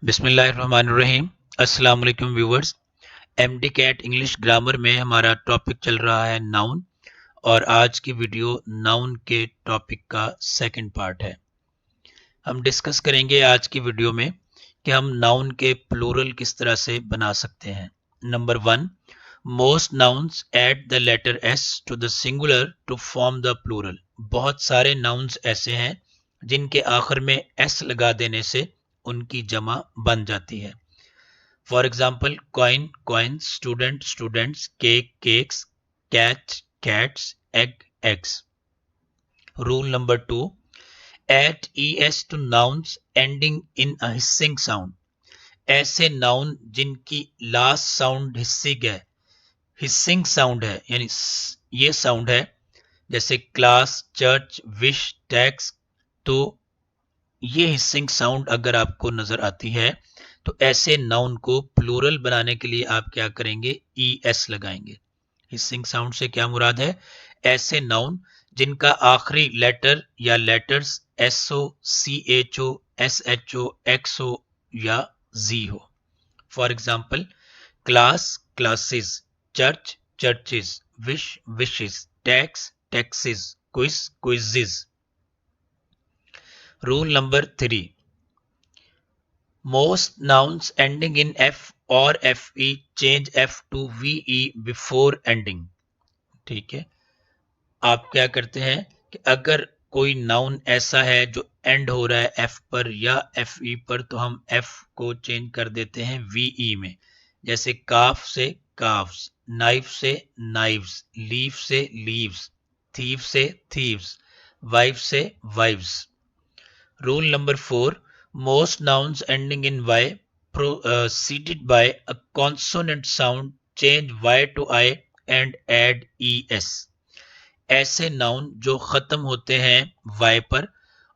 बिस्मिल्लाहिर्रहमानिर्रहीम। अस्सलाम वालेकुम viewers. MD CAT English grammar में हमारा टॉपिक चल रहा है नाउन, और आज की वीडियो नाउन के टॉपिक का सेकंड पार्ट है। हम डिस्कस करेंगे आज की वीडियो में कि हम नाउन के प्लूरल किस तरह से बना सकते हैं। Number 1, most nouns add the letter S to the singular to form the plural. बहुत सारे नाउन्स ऐसे हैं जिनके आखिर में एस लगा देने से उनकी जमा बन जाती है। For example, coin coins, student students, cake cakes, cat cats, egg eggs. Rule number 2, add es to nouns ending in a hissing sound। ऐसे नाउन जिनकी लास्ट साउंड हिस्सिंग है, हिस्सिंग साउंड है, यानी ये साउंड है, जैसे क्लास, चर्च, विश, टैक्स। तो ये हिस्सिंग साउंड अगर आपको नजर आती है तो ऐसे नाउन को प्लूरल बनाने के लिए आप क्या करेंगे, ई एस लगाएंगे। हिस्सिंग साउंड से क्या मुराद है, ऐसे नाउन जिनका आखिरी लेटर या letters S O, C H O, S H O, X O या जी हो। For example, class classes, church churches, wish wishes, tax taxes, quiz quizzes. Rule number 3, most nouns ending in f or fe change f to ve before ending। ठीक है, आप क्या करते हैं कि अगर कोई नाउन ऐसा है जो एंड हो रहा है एफ पर या एफ ई पर, तो हम एफ को चेंज कर देते हैं वी में। जैसे काफ से काफ्स, नाइफ से नाइव्स, लीफ से लीव्स, थीव से थीव्स, वाइफ से wives. Rule number 4, most nouns ending in y preceded by a consonant sound change y to I and add es। ऐसे नाउन जो खत्म होते हैं y पर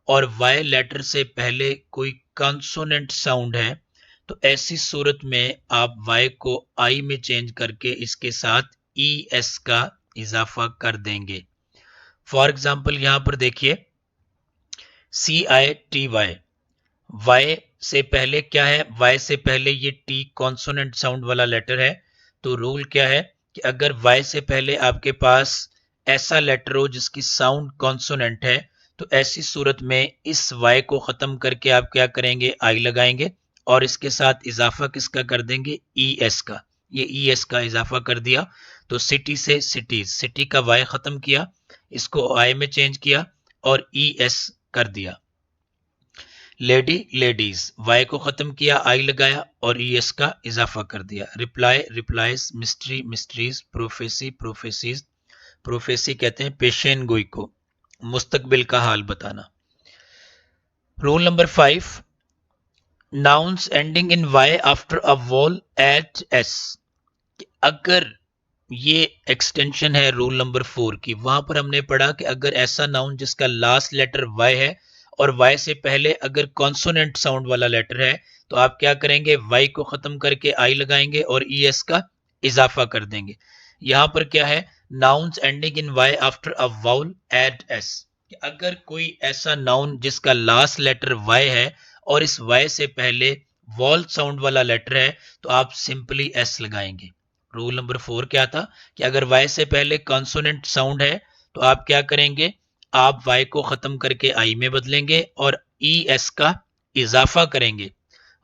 और y लेटर से पहले कोई कॉन्सोनेंट साउंड है, तो ऐसी सूरत में आप y को I में चेंज करके इसके साथ es का इजाफा कर देंगे। फॉर एग्जाम्पल, यहां पर देखिए, CITY, वाई से पहले क्या है, वाई से पहले ये टी कॉन्सोनेंट साउंड वाला लेटर है। तो रूल क्या है कि अगर वाई से पहले आपके पास ऐसा लेटर हो जिसकी साउंड कॉन्सोनेंट है, तो ऐसी सूरत में इस वाई को खत्म करके आप क्या करेंगे, आई लगाएंगे और इसके साथ इजाफा किसका कर देंगे, ई एस का। ये ई एस का इजाफा कर दिया तो सिटी से सिटीज, सिटी का वाई खत्म किया, इसको आई में चेंज किया और ई एस कर दिया। लेडी लेडीज, वाई को खत्म किया, आई लगाया और ईएस का इजाफा कर दिया। Reply replies, mystery mysteries, prophecy prophecies. Prophecy कहते हैं पेशेन गोई को, मुस्तकबिल का हाल बताना। Rule number 5, nouns ending in y after a vowel add s. अगर ये एक्सटेंशन है रूल नंबर 4 की, वहां पर हमने पढ़ा कि अगर ऐसा नाउन जिसका लास्ट लेटर वाई है और वाई से पहले अगर कॉन्सोनेंट साउंड वाला लेटर है, तो आप क्या करेंगे, वाई को खत्म करके आई लगाएंगे और ई एस का इजाफा कर देंगे। यहां पर क्या है, nouns ending in y after a vowel add s. अगर कोई ऐसा नाउन जिसका लास्ट लेटर वाई है और इस वाई से पहले वॉल साउंड वाला लेटर है, तो आप सिंपली एस लगाएंगे। रूल नंबर 4 क्या था कि अगर y से पहले कॉन्सोनेंट साउंड है तो आप क्या करेंगे, आप y को खत्म करके i में बदलेंगे और es का इजाफा करेंगे।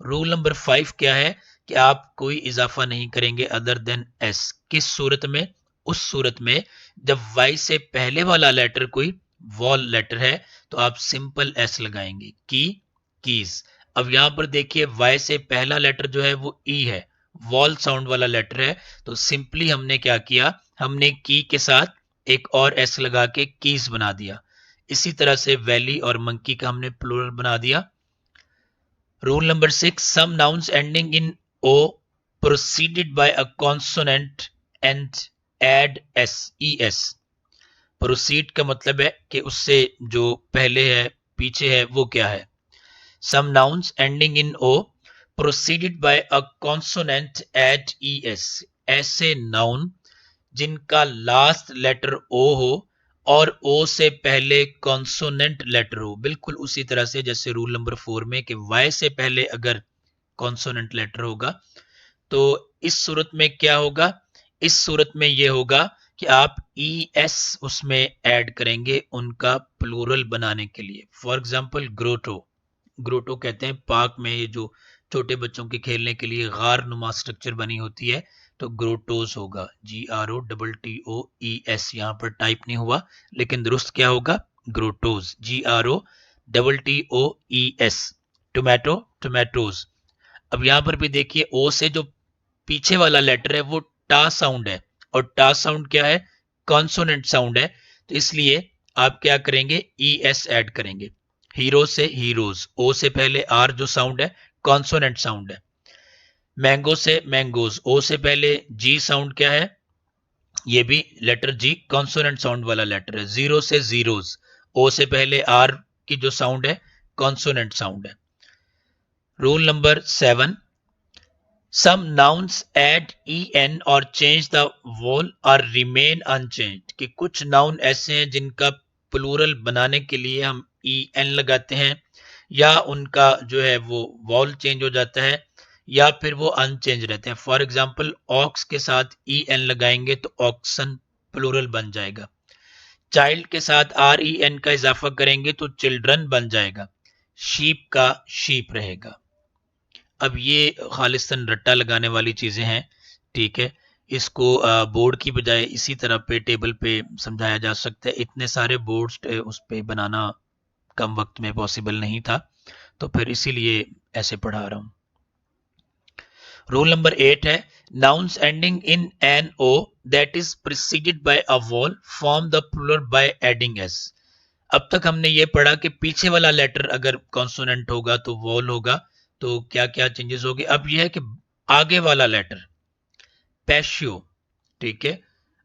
रूल नंबर 5 क्या है कि आप कोई इजाफा नहीं करेंगे अदर देन s। किस सूरत में, उस सूरत में जब y से पहले वाला लेटर कोई वॉल लेटर है तो आप सिंपल s लगाएंगे। कीज। अब यहां पर देखिए, y से पहला लेटर जो है वो e है, वॉल साउंड वाला लेटर है, तो सिंपली हमने क्या किया, हमने की के साथ एक और एस लगा के कीज बना दिया। इसी तरह से वैली और मंकी का हमने प्लूरल बना दिया। Rule number 6, some nouns ending in o proceeded by a consonant and add s e s. Proceed का मतलब है कि उससे जो पहले है पीछे है वो क्या है। Some nouns ending in o proceeded by a consonant add es। ऐसे नाउन जिनका लास्ट लेटर ओ हो और ओ से पहले कॉन्सोनेंट लेटर हो, बिल्कुल उसी तरह से जैसे रूल नंबर 4 में कि y से पहले अगर कॉन्सोनेंट लेटर होगा। तो इस सूरत में क्या होगा, इस सूरत में ये होगा कि आप ES उसमें ऐड करेंगे उनका प्लूरल बनाने के लिए। फॉर एग्जांपल ग्रोटो, ग्रोटो कहते हैं पार्क में ये जो छोटे बच्चों के खेलने के लिए गार नुमा स्ट्रक्चर बनी होती है, तो ग्रोटोज होगा, GROTTOES, यहाँ पर टाइप नहीं हुआ लेकिन दुरुस्त क्या होगा, ग्रोटोज, GROTTOES। Tomato, tomatoes. अब यहाँ पर भी देखिए ओ से जो पीछे वाला लेटर है वो टा साउंड है, और टा साउंड क्या है, कॉन्सोनेंट साउंड है, तो इसलिए आप क्या करेंगे, ES ऐड करेंगे। हीरो से हीरोज, ओ से पहले आर जो साउंड है कॉन्सोनेंट साउंड है। मैंगो से मैंगोज, ओ से पहले जी साउंड क्या है, ये भी लेटर जी कॉन्सोनेंट साउंड वाला लेटर है। जीरो से जीरोज, ओ से पहले आर की जो साउंड है कॉन्सोनेंट साउंड है। Rule number 7, some nouns add en or change the vowel or remain unchanged, कि कुछ नाउन ऐसे हैं जिनका प्लूरल बनाने के लिए हम en लगाते हैं, या उनका जो है वो वॉल चेंज हो जाता है, या फिर वो अनचेंज रहते हैं। फॉर एग्जाम्पल ऑक्स के साथ en लगाएंगे तो ऑक्सन प्लूरल बन जाएगा। चाइल्ड के साथ REN का इजाफा करेंगे तो चिल्ड्रन बन जाएगा। शीप का शीप रहेगा। अब ये खालिस्तान रट्टा लगाने वाली चीजें हैं, ठीक है, इसको बोर्ड की बजाय इसी तरह पे टेबल पे समझाया जा सकता है। इतने सारे बोर्ड्स उस पे बनाना कम वक्त में पॉसिबल नहीं था, तो फिर इसीलिए ऐसे पढ़ा रहा हूं। रूल नंबर 8 है, nouns ending in an o that is preceded by a vowel form the plural by adding s. अब तक हमने ये पढ़ा कि पीछे वाला लेटर अगर कॉन्सोनेंट होगा तो वॉल होगा, तो क्या क्या चेंजेस होगी। अब यह है कि आगे वाला लेटर पैशियो, ठीक है,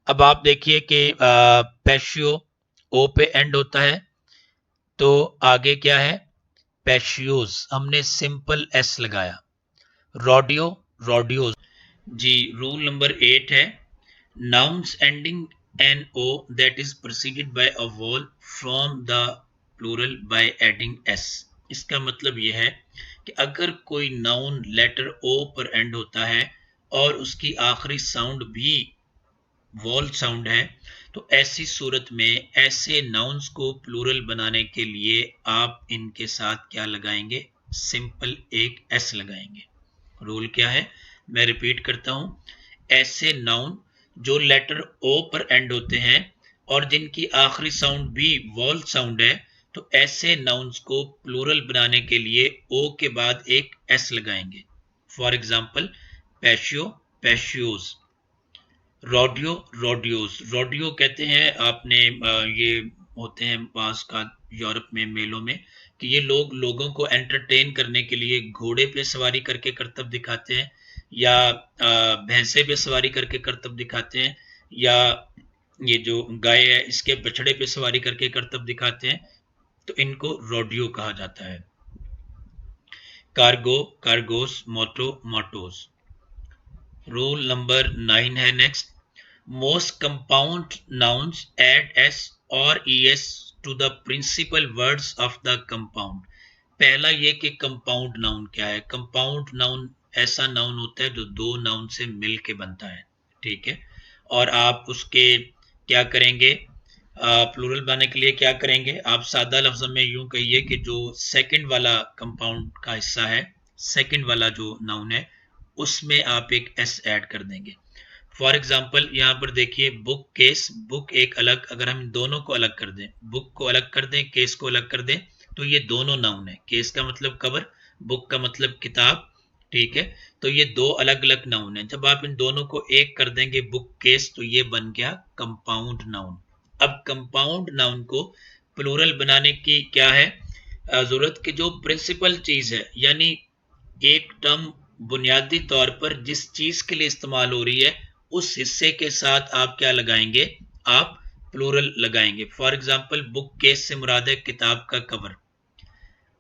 अब आप देखिए कि पैशियो ओ पे एंड होता है, तो आगे क्या है, पैशियोज, हमने सिंपल एस लगाया। रोडियो, रोडियोज। जी, रूल नंबर 8 है, nouns ending no that is preceded by a vowel from the plural by adding s। इसका मतलब यह है कि अगर कोई नाउन लेटर o पर एंड होता है और उसकी आखिरी साउंड भी वॉल साउंड है, तो ऐसी सूरत में ऐसे नाउन्स को प्लूरल बनाने के लिए आप इनके साथ क्या लगाएंगे, सिंपल एक एस लगाएंगे। रूल क्या है, मैं रिपीट करता हूं, ऐसे नाउन जो लेटर ओ पर एंड होते हैं और जिनकी आखिरी साउंड भी वॉल साउंड है, तो ऐसे नाउन्स को प्लूरल बनाने के लिए ओ के बाद एक एस लगाएंगे। For example patio, patios. Rodeo, rodeos. Rodeo कहते हैं आपने ये होते हैं पास का यूरोप में मेलों में, कि ये लोग लोगों को एंटरटेन करने के लिए घोड़े पे सवारी करके करतब दिखाते हैं, या भैंसे पे सवारी करके करतब दिखाते हैं, या ये जो गाय है इसके बछड़े पे सवारी करके करतब दिखाते हैं, तो इनको रोडियो कहा जाता है। कार्गो, कार्गोस, मोटो, मोटोस। रूल नंबर 9 है next, most compound nouns add s or es to the principal words of the compound। पहला ये कि कंपाउंड नाउन क्या है, कंपाउंड नाउन ऐसा नाउन होता है जो दो नाउन से मिल के बनता है, ठीक है, और आप उसके क्या करेंगे, प्लूरल बनाने के लिए क्या करेंगे, आप सादा लफ्ज में यूं कहिए कि जो सेकंड वाला कंपाउंड का हिस्सा है, सेकंड वाला जो नाउन है उसमें आप एक एस ऐड कर देंगे। फॉर एग्जाम्पल यहाँ पर देखिए बुक, केस। बुक एक अलग, अगर हम दोनों को अलग कर दें, बुक को अलग कर दें, केस को अलग कर दें, तो ये दोनों नाउन है। केस का मतलब कवर, बुक का मतलब किताब, ठीक है, तो ये दो अलग अलग नाउन है। जब आप इन दोनों को एक कर देंगे बुक केस, तो ये बन गया कंपाउंड नाउन। अब कंपाउंड नाउन को प्लूरल बनाने की क्या है जरूरत, की जो प्रिंसिपल चीज है, यानी एक टर्म बुनियादी तौर पर जिस चीज के लिए इस्तेमाल हो रही है उस हिस्से के साथ आप क्या लगाएंगे, आप प्लूरल लगाएंगे। फॉर एग्जाम्पल बुक केस से मुराद है किताब का कवर।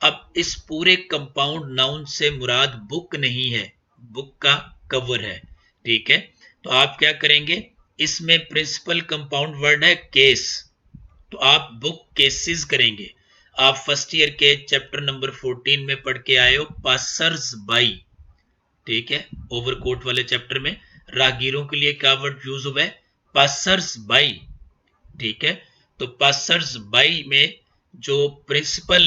अब इस पूरे कंपाउंड नाउन से मुराद बुक नहीं है, बुक का कवर है, ठीक है, तो आप क्या करेंगे, इसमें प्रिंसिपल कंपाउंड वर्ड है केस, तो आप बुक केसेस करेंगे। आप फर्स्ट ईयर के चैप्टर नंबर 14 में पढ़ के आए हो पासर्स बाई, ठीक है, ओवरकोट वाले चैप्टर में राहगीरों के लिए क्या वर्ड यूज हुआ है? Passers by. ठीक है, तो पासर्स बाई में जो प्रिंसिपल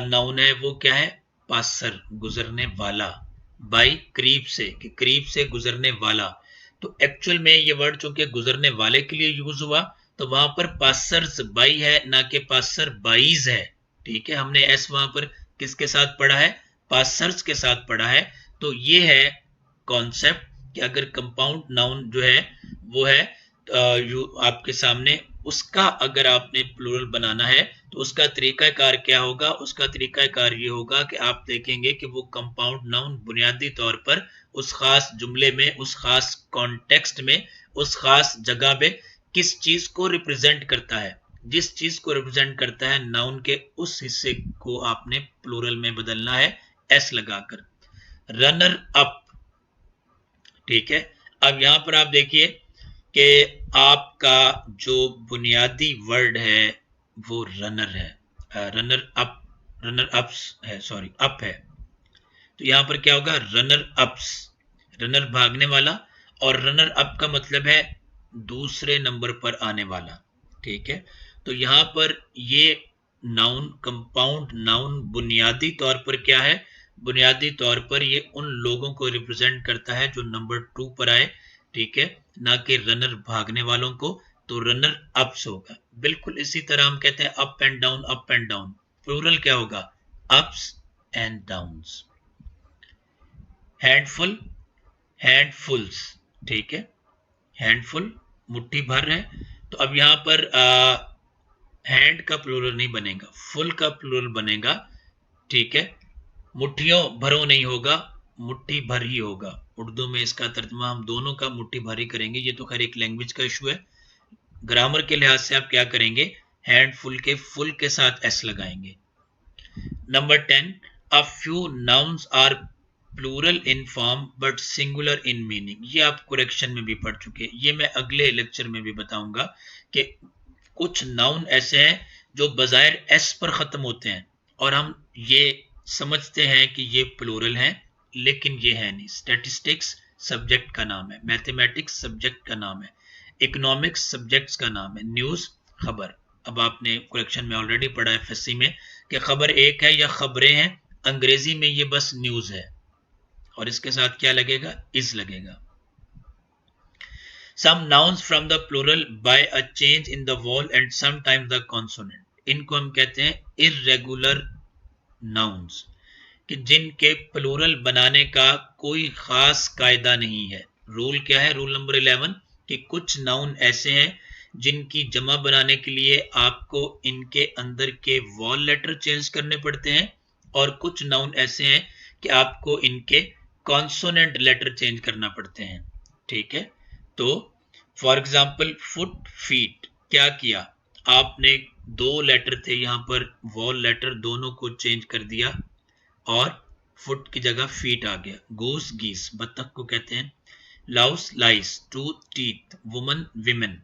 नाउन है वो क्या है? पासर, गुजरने वाला। बाई करीब से, कि करीब से गुजरने वाला। तो एक्चुअल में ये वर्ड चूंकि गुजरने वाले के लिए यूज हुआ, तो वहां पर पासर्स बाई है, ना कि पासर बाईज है। ठीक है, हमने एस वहां पर किसके साथ पढ़ा है? पासर्स के साथ पढ़ा है। तो ये है कॉन्सेप्ट कि अगर कंपाउंड नाउन जो है वो है आपके सामने, उसका अगर आपने प्लूरल बनाना है तो उसका तरीकाकार क्या होगा? उसका तरीकाकार ये होगा कि आप देखेंगे कि वो कंपाउंड नाउन बुनियादी तौर पर उस खास जुमले में, उस खास कॉन्टेक्स्ट में, उस खास जगह पे किस चीज को रिप्रेजेंट करता है। जिस चीज को रिप्रेजेंट करता है नाउन के, उस हिस्से को आपने प्लूरल में बदलना है एस लगाकर। Runner up. ठीक है, अब यहां पर आप देखिए कि आपका जो बुनियादी वर्ड है वो रनर है, रनर अप, रनर अप्स है, सॉरी अप है। तो यहां पर क्या होगा? रनर अप्स, रनर भागने वाला, और रनर अप का मतलब है दूसरे नंबर पर आने वाला। ठीक है, तो यहां पर ये नाउन, कंपाउंड नाउन, बुनियादी तौर पर क्या है? बुनियादी तौर पर ये उन लोगों को रिप्रेजेंट करता है जो नंबर 2 पर आए। ठीक है, ना कि रनर भागने वालों को। तो रनर अप्स होगा। बिल्कुल इसी तरह हम कहते हैं up and down, up and down, plural क्या होगा? Ups and downs. Handful, handfuls. ठीक है, हैंडफुल मुट्ठी भर है। तो अब यहां पर हैंड का प्लूरल नहीं बनेगा, फुल का प्लूरल बनेगा। ठीक है, मुट्ठियों भरो नहीं होगा, मुट्ठी भर ही होगा। उर्दू में इसका तर्जमा हम दोनों का मुट्ठी भर ही करेंगे। ये तो खैर एक लैंग्वेज का इशू है। ग्रामर के लिहाज से आप क्या करेंगे? हैंडफुल के फुल के साथ एस लगाएंगे। Number 10, a few nouns are plural in form but singular in meaning. ये आप करेक्शन में भी पढ़ चुके हैं, ये मैं अगले लेक्चर में भी बताऊंगा कि कुछ नाउन ऐसे हैं जो बजायर एस पर खत्म होते हैं और हम ये समझते हैं कि ये प्लूरल हैं, लेकिन ये है नहीं। स्टैटिस्टिक्स सब्जेक्ट का नाम है, मैथमेटिक्स सब्जेक्ट का नाम है, इकोनॉमिक्स सब्जेक्ट्स का नाम है, न्यूज खबर। अब आपने करेक्शन में ऑलरेडी पढ़ा है एफएससी में कि खबर एक है या खबरें हैं। अंग्रेजी में ये बस न्यूज है और इसके साथ क्या लगेगा? इज लगेगा। Some nouns from the plural by a change in the vowel and sometimes the consonant. इनको हम कहते हैं irregular nouns, कि जिनके प्लूरल बनाने का कोई खास कायदा नहीं है। रूल क्या है? रूल नंबर 11, कि कुछ नाउन ऐसे हैं जिनकी जमा बनाने के लिए आपको इनके अंदर के वॉल लेटर चेंज करने पड़ते हैं, और कुछ नाउन ऐसे हैं कि आपको इनके कॉन्सोनेंट लेटर चेंज करना पड़ते हैं। ठीक है, तो फॉर एग्जाम्पल फुट, फीट, क्या किया आपने? दो लेटर थे यहां पर, वॉल लेटर दोनों को चेंज कर दिया और फुट की जगह फीट आ गया। गूस, गीस, बत्तख को कहते हैं। Louse, lice, tooth, teeth, woman, women.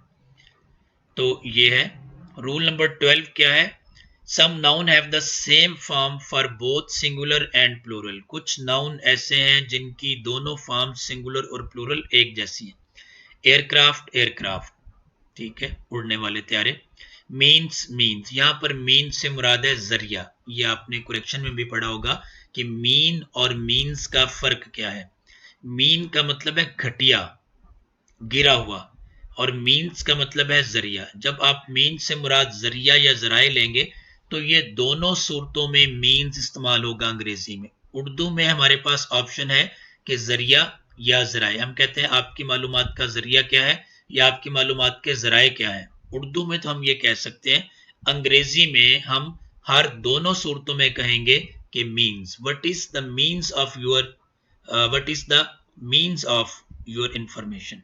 तो ये है। रूल नंबर 12 क्या है? Some noun have the same form for both singular and plural. कुछ नाउन ऐसे हैं जिनकी दोनों फॉर्म सिंगुलर और प्लूरल एक जैसी है। एयरक्राफ्ट, एयरक्राफ्ट, ठीक है, उड़ने वाले त्यारे। मीन्स, मीन्स, यहां पर मीन से मुराद है जरिया। ये आपने करेक्शन में भी पढ़ा होगा कि मीन और मीन्स का फर्क क्या है। मीन का मतलब है घटिया, गिरा हुआ, और मीन्स का मतलब है जरिया। जब आप मीन से मुराद जरिया या जराए लेंगे तो ये दोनों सूरतों में मीन्स इस्तेमाल होगा अंग्रेजी में। उर्दू में हमारे पास ऑप्शन है कि जरिया या जराए। हम कहते हैं आपकी मालूमात का जरिया क्या है या आपकी मालूमात के जराए क्या है। उर्दू में तो हम ये कह सकते हैं, अंग्रेजी में हम हर दोनों सूरतों में कहेंगे कि means. What is the means of your, what is the means of your information.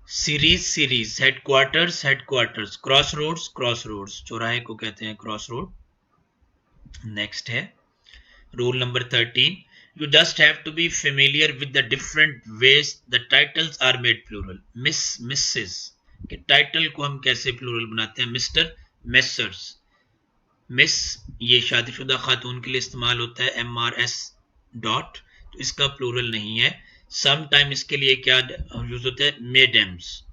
Series, series, headquarters, headquarters, cross roads, cross roads, चौराहे को कहते हैं क्रॉस रोड। नेक्स्ट है rule number 13, you just have to be familiar with the different ways the titles are made plural. Miss, Mrs के title को हम कैसे plural बनाते हैं? Mister, messrs. मिस ये शादीशुदा खातून के लिए इस्तेमाल होता है, MRS डॉट। तो इसका प्लूरल नहीं है। सम टाइम इसके लिए क्या यूज होता है, मेडम्स।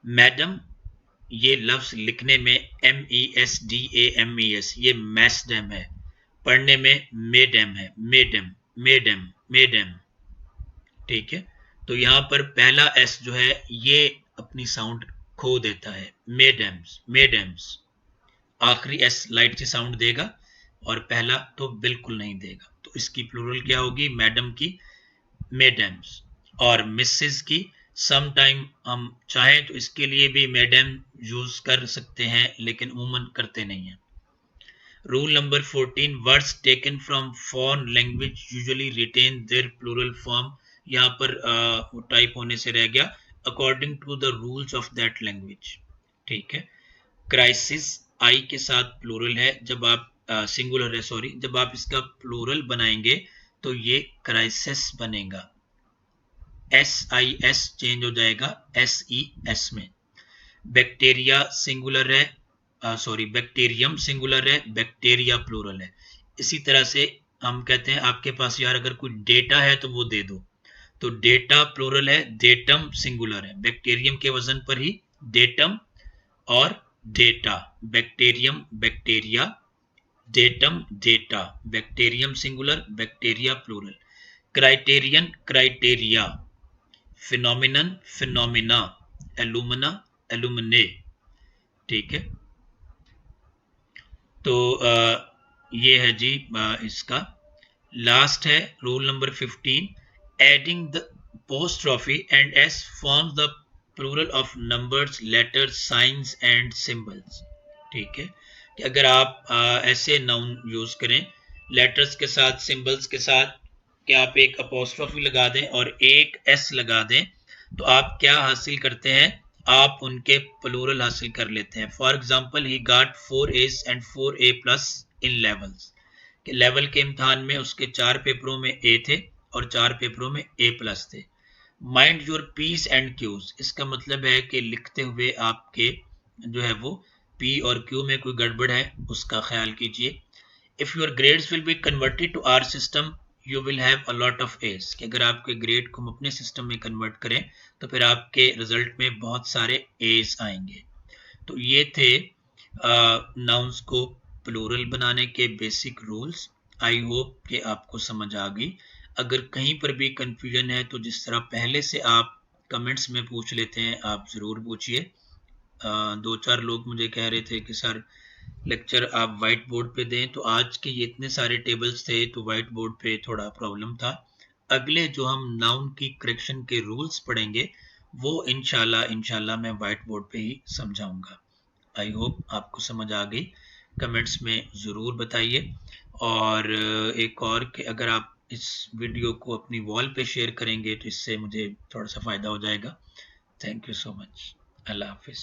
मैडम ये लफ्ज लिखने में MESDAMES, ये मैसडम है, पढ़ने में मेडम है, मेडम मेडम मेडम। ठीक है, तो यहां पर पहला एस जो है ये अपनी साउंड खो देता है, मेडम्स मेडम्स। आखिरी एस लाइट से साउंड देगा और पहला तो बिल्कुल नहीं देगा। तो इसकी प्लूरल क्या होगी, मैडम की मेडम्स। और मिसेस की सम टाइम हम चाहें तो इसके लिए भी मैडम यूज कर सकते हैं, लेकिन उमूमन करते नहीं है। Rule number 14, words taken from foreign language usually retain their plural form. यहाँ पर टाइप होने से रह गया, according to the rules of that language. ठीक है, क्राइसिस आई के साथ प्लूरल है, जब आप सिंगुलर है सॉरी, जब आप इसका प्लूरल बनाएंगे तो ये क्राइसिस बनेगा, SIS चेंज हो जाएगा SES में। बैक्टीरिया सिंगुलर है, सॉरी बैक्टीरियम सिंगुलर है, बैक्टीरिया प्लूरल है। इसी तरह से हम कहते हैं आपके पास यार अगर कोई डेटा है तो वो दे दो, तो डेटा प्लूरल है, डेटम सिंगुलर है, बैक्टीरियम के वजन पर ही डेटम और data, bacterium bacteria, datum data, bacterium singular, bacteria plural. Criterion criteria, phenomenon phenomena, alumna alumnae. ठीक है, तो ये है जी इसका लास्ट है rule number 15, adding the apostrophe and S forms the plural of numbers letters signs and symbols. ठीक है, कि अगर आप ऐसे नाउन यूज करें लेटर्स के साथ सिंबल्स के साथ, कि आप एक अपोस्ट्रॉफी लगा दें और एक एस लगा दें, तो आप क्या हासिल करते हैं, आप उनके प्लूरल हासिल कर लेते हैं। For example he got 4 A's and 4 A+ in levels, कि लेवल के इम्तहान में उसके 4 पेपरों में ए थे और 4 पेपरों में A+ थे। Mind your p's and q's, इसका मतलब है कि लिखते हुए आपके जो है वो पी और क्यू में कोई गड़बड़ है उसका ख्याल कीजिए। If your grades will be converted to our system you will have a lot of edge, कि अगर आपके ग्रेड को हम अपने सिस्टम में कन्वर्ट करें तो फिर आपके रिजल्ट में बहुत सारे एज आएंगे। तो ये थे नाउन्स को प्लूरल बनाने के बेसिक रूल्स। आई होप कि आपको समझ आ गई। अगर कहीं पर भी कंफ्यूजन है तो जिस तरह पहले से आप कमेंट्स में पूछ लेते हैं आप ज़रूर पूछिए। 2-4 लोग मुझे कह रहे थे कि सर लेक्चर आप वाइट बोर्ड पे दें, तो आज के ये इतने सारे टेबल्स थे तो वाइट बोर्ड पे थोड़ा प्रॉब्लम था। अगले जो हम नाउन की करेक्शन के रूल्स पढ़ेंगे वो इंशाल्लाह मैं वाइट बोर्ड पे ही समझाऊंगा। आई होप आपको समझ आ गई, कमेंट्स में ज़रूर बताइए। और एक और कि अगर आप इस वीडियो को अपनी वॉल पे शेयर करेंगे तो इससे मुझे थोड़ा सा फ़ायदा हो जाएगा। Thank you so much. अल्लाह हाफिज़।